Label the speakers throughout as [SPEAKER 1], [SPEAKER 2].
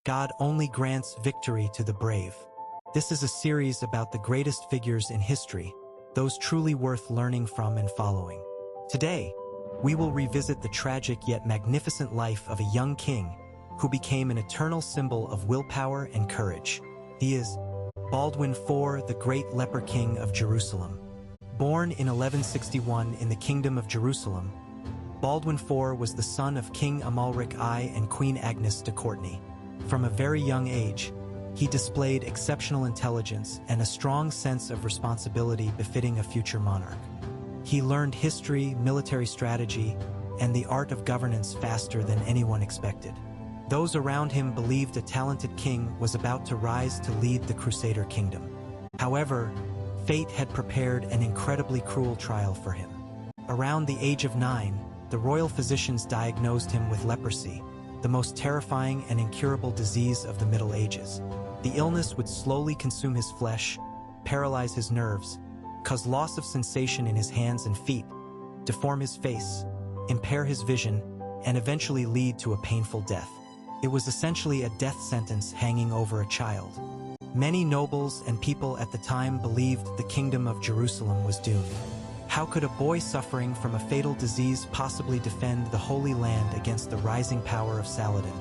[SPEAKER 1] God only grants victory to the brave. This is a series about the greatest figures in history, those truly worth learning from and following. Today, we will revisit the tragic yet magnificent life of a young king who became an eternal symbol of willpower and courage. He is Baldwin IV, the great leper king of Jerusalem. Born in 1161 in the Kingdom of Jerusalem, Baldwin IV was the son of King Amalric I and Queen Agnes de Courtenay. From a very young age, he displayed exceptional intelligence and a strong sense of responsibility befitting a future monarch. He learned history, military strategy, and the art of governance faster than anyone expected. Those around him believed a talented king was about to rise to lead the Crusader kingdom. However, fate had prepared an incredibly cruel trial for him. Around the age of 9, the royal physicians diagnosed him with leprosy, the most terrifying and incurable disease of the Middle Ages. The illness would slowly consume his flesh, paralyze his nerves, cause loss of sensation in his hands and feet, deform his face, impair his vision, and eventually lead to a painful death. It was essentially a death sentence hanging over a child. Many nobles and people at the time believed the Kingdom of Jerusalem was doomed. How could a boy suffering from a fatal disease possibly defend the Holy Land against the rising power of Saladin,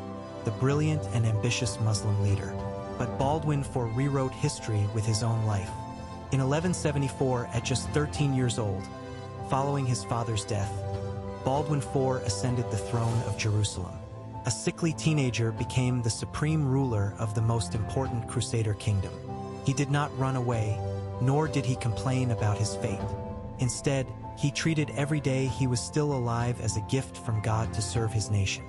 [SPEAKER 1] the brilliant and ambitious Muslim leader? But Baldwin IV rewrote history with his own life. In 1174, at just 13 years old, following his father's death, Baldwin IV ascended the throne of Jerusalem. A sickly teenager became the supreme ruler of the most important Crusader kingdom. He did not run away, nor did he complain about his fate. Instead, he treated every day he was still alive as a gift from God to serve his nation.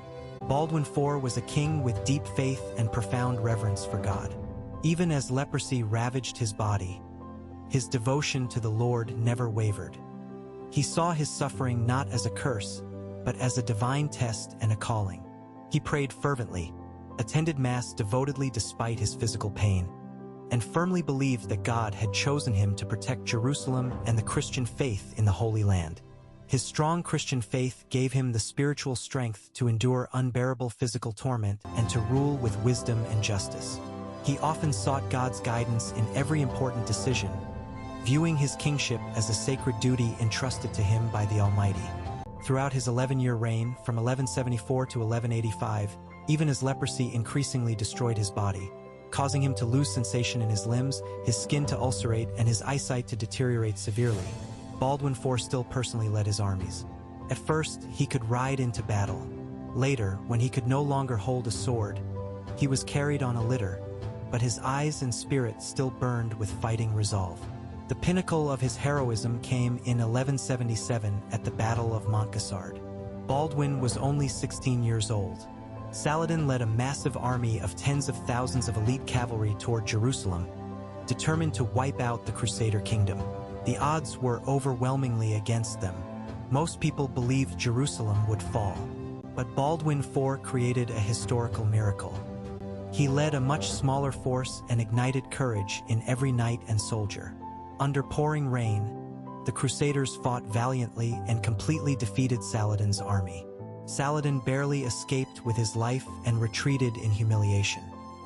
[SPEAKER 1] Baldwin IV was a king with deep faith and profound reverence for God. Even as leprosy ravaged his body, his devotion to the Lord never wavered. He saw his suffering not as a curse, but as a divine test and a calling. He prayed fervently, attended Mass devotedly despite his physical pain, and firmly believed that God had chosen him to protect Jerusalem and the Christian faith in the Holy Land. His strong Christian faith gave him the spiritual strength to endure unbearable physical torment and to rule with wisdom and justice. He often sought God's guidance in every important decision, viewing his kingship as a sacred duty entrusted to him by the Almighty. Throughout his 11-year reign, from 1174 to 1185, even as leprosy increasingly destroyed his body, causing him to lose sensation in his limbs, his skin to ulcerate, and his eyesight to deteriorate severely, Baldwin IV still personally led his armies. At first, he could ride into battle. Later, when he could no longer hold a sword, he was carried on a litter, but his eyes and spirit still burned with fighting resolve. The pinnacle of his heroism came in 1177 at the Battle of Montgisard. Baldwin was only 16 years old. Saladin led a massive army of tens of thousands of elite cavalry toward Jerusalem, determined to wipe out the Crusader kingdom. The odds were overwhelmingly against them. Most people believed Jerusalem would fall. But Baldwin IV created a historical miracle. He led a much smaller force and ignited courage in every knight and soldier. Under pouring rain, the Crusaders fought valiantly and completely defeated Saladin's army. Saladin barely escaped with his life and retreated in humiliation.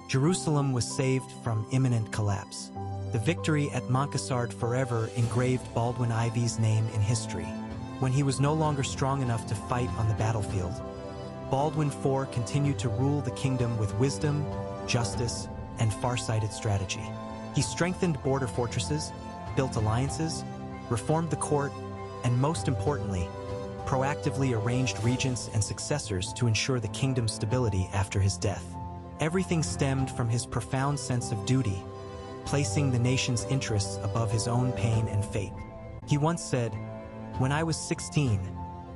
[SPEAKER 1] Jerusalem was saved from imminent collapse. The victory at Montgisard forever engraved Baldwin IV's name in history. When he was no longer strong enough to fight on the battlefield, Baldwin IV continued to rule the kingdom with wisdom, justice, and far-sighted strategy. He strengthened border fortresses, built alliances, reformed the court, and most importantly, proactively arranged regents and successors to ensure the kingdom's stability after his death. Everything stemmed from his profound sense of duty, placing the nation's interests above his own pain and fate. He once said, "When I was 16,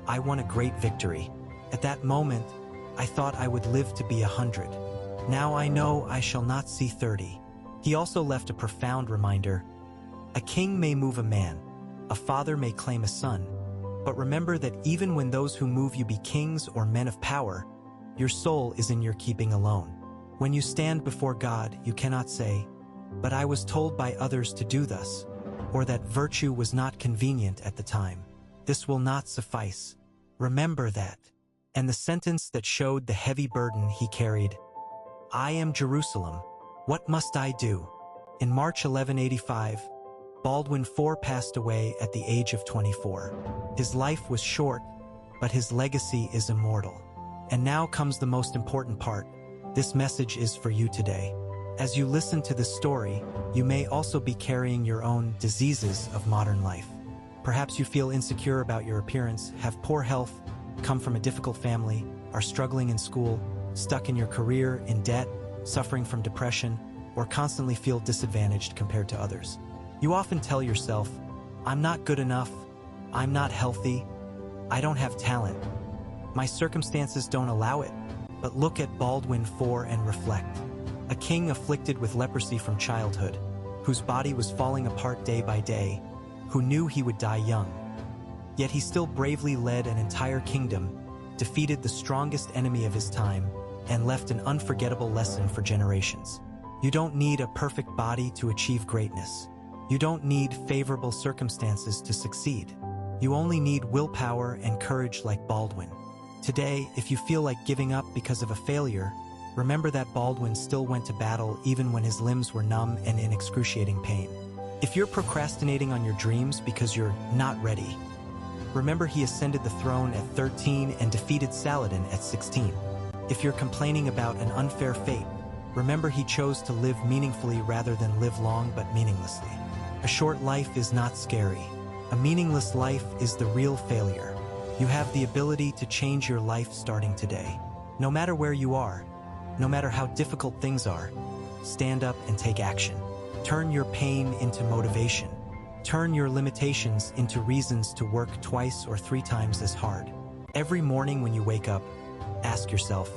[SPEAKER 1] I won a great victory. At that moment, I thought I would live to be 100. Now I know I shall not see 30. He also left a profound reminder: a king may move a man, a father may claim a son, but remember that even when those who move you be kings or men of power, your soul is in your keeping alone. When you stand before God, you cannot say, 'But I was told by others to do thus,' or that virtue was not convenient at the time. This will not suffice. Remember that." And the sentence that showed the heavy burden he carried: I am Jerusalem. What must I do? In March 1185, Baldwin IV passed away at the age of 24. His life was short, but his legacy is immortal. And now comes the most important part. This message is for you today. As you listen to this story, you may also be carrying your own diseases of modern life. Perhaps you feel insecure about your appearance, have poor health, come from a difficult family, are struggling in school, stuck in your career, in debt, suffering from depression, or constantly feel disadvantaged compared to others. You often tell yourself, I'm not good enough, I'm not healthy, I don't have talent, my circumstances don't allow it. But look at Baldwin IV and reflect. A king afflicted with leprosy from childhood, whose body was falling apart day by day, who knew he would die young. Yet he still bravely led an entire kingdom, defeated the strongest enemy of his time, and left an unforgettable lesson for generations. You don't need a perfect body to achieve greatness. You don't need favorable circumstances to succeed. You only need willpower and courage like Baldwin. Today, if you feel like giving up because of a failure, remember that Baldwin still went to battle even when his limbs were numb and in excruciating pain. If you're procrastinating on your dreams because you're not ready, remember he ascended the throne at 13 and defeated Saladin at 16. If you're complaining about an unfair fate, remember he chose to live meaningfully rather than live long but meaninglessly. A short life is not scary. A meaningless life is the real failure. You have the ability to change your life starting today. No matter where you are, no matter how difficult things are, stand up and take action. Turn your pain into motivation. Turn your limitations into reasons to work twice or 3 times as hard. Every morning when you wake up, ask yourself,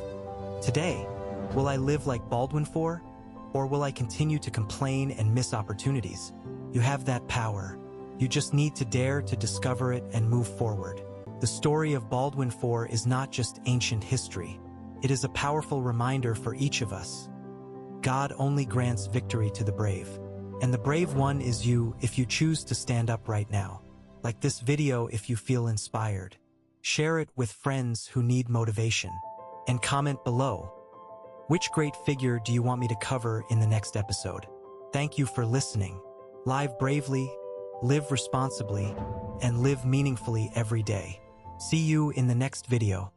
[SPEAKER 1] today, will I live like Baldwin IV, or will I continue to complain and miss opportunities? You have that power. You just need to dare to discover it and move forward. The story of Baldwin IV is not just ancient history. It is a powerful reminder for each of us. God only grants victory to the brave. And the brave one is you if you choose to stand up right now. Like this video if you feel inspired. Share it with friends who need motivation. And comment below. Which great figure do you want me to cover in the next episode? Thank you for listening. Live bravely, live responsibly, and live meaningfully every day. See you in the next video.